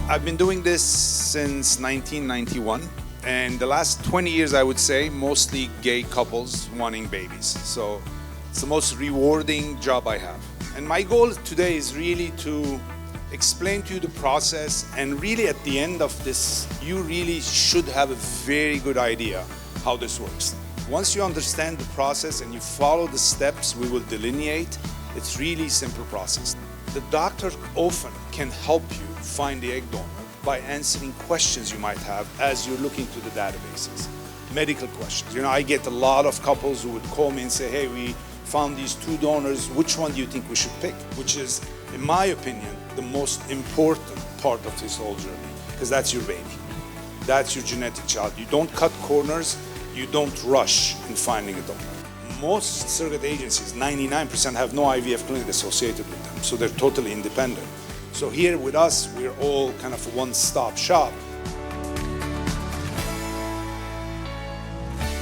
I've been doing this since 1991, and the last 20 years, I would say, mostly gay couples wanting babies. So it's the most rewarding job I have. And my goal today is really to explain to you the process, and really at the end of this, you really should have a very good idea how this works. Once you understand the process and you follow the steps we will delineate, it's really a simple process. The doctor often can help you find the egg donor by answering questions you might have as you're looking to the databases. Medical questions. I get a lot of couples who would call me and say, hey, we found these 2 donors, which one do you think we should pick? Which is, in my opinion, the most important part of this whole journey, because that's your baby. That's your genetic child. You don't cut corners, you don't rush in finding a donor. Most surrogate agencies, 99%, have no IVF clinic associated with them, so they're totally independent. So here with us, we're all kind of a one-stop shop.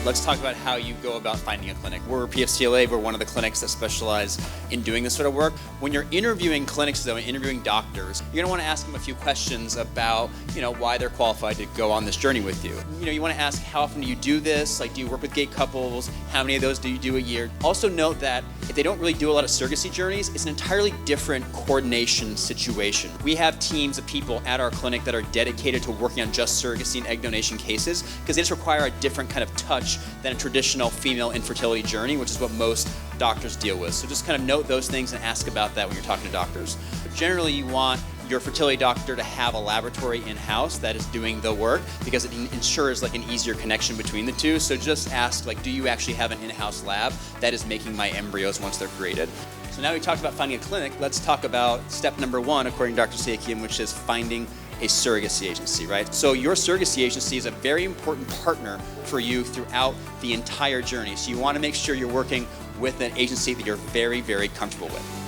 Let's talk about how you go about finding a clinic. We're PFCLA, we're one of the clinics that specialize in doing this sort of work. When you're interviewing clinics though, and interviewing doctors, you're gonna wanna ask them a few questions about why they're qualified to go on this journey with you. You wanna ask, how often do you do this? Like, do you work with gay couples? How many of those do you do a year? Also note that if they don't really do a lot of surrogacy journeys, it's an entirely different coordination situation. We have teams of people at our clinic that are dedicated to working on just surrogacy and egg donation cases, because they just require a different kind of touch than a traditional female infertility journey, which is what most doctors deal with. So just kind of note those things and ask about that when you're talking to doctors. But generally, you want your fertility doctor to have a laboratory in-house that is doing the work, because it ensures like an easier connection between the two. So just ask, like, do you actually have an in-house lab that is making my embryos once they're created? So now we talked about finding a clinic, let's talk about step number 1, according to Dr. Sakian, which is finding a surrogacy agency, right? So your surrogacy agency is a very important partner for you throughout the entire journey. So you want to make sure you're working with an agency that you're very, very comfortable with.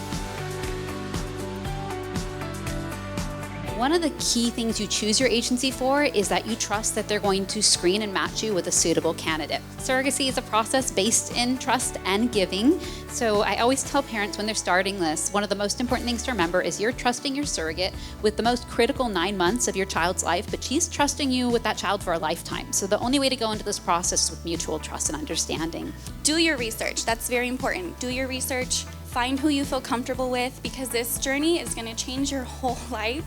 One of the key things you choose your agency for is that you trust that they're going to screen and match you with a suitable candidate. Surrogacy is a process based in trust and giving. So I always tell parents when they're starting this, one of the most important things to remember is you're trusting your surrogate with the most critical 9 months of your child's life, but she's trusting you with that child for a lifetime. So the only way to go into this process is with mutual trust and understanding. Do your research. That's very important. Do your research. Find who you feel comfortable with, because this journey is going to change your whole life.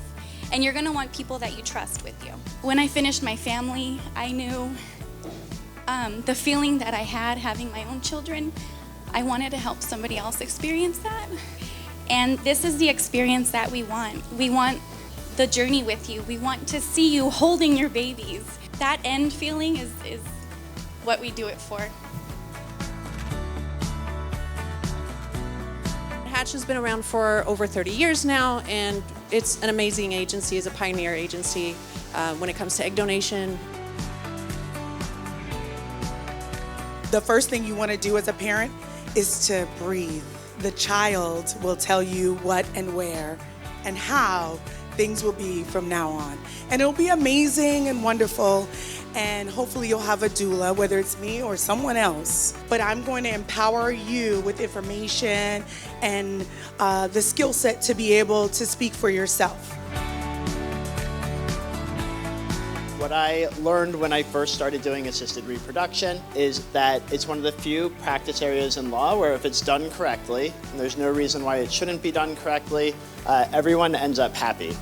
And you're gonna want people that you trust with you. When I finished my family, I knew the feeling that I had having my own children. I wanted to help somebody else experience that. And this is the experience that we want. We want the journey with you. We want to see you holding your babies. That end feeling is what we do it for. Hatch has been around for over 30 years now, and it's an amazing agency. It's a pioneer agency when it comes to egg donation. The first thing you want to do as a parent is to breathe. The child will tell you what and where and how things will be from now on. And it'll be amazing and wonderful, and hopefully you'll have a doula, whether it's me or someone else. But I'm going to empower you with information and the skill set to be able to speak for yourself. What I learned when I first started doing assisted reproduction is that it's one of the few practice areas in law where if it's done correctly, and there's no reason why it shouldn't be done correctly, everyone ends up happy.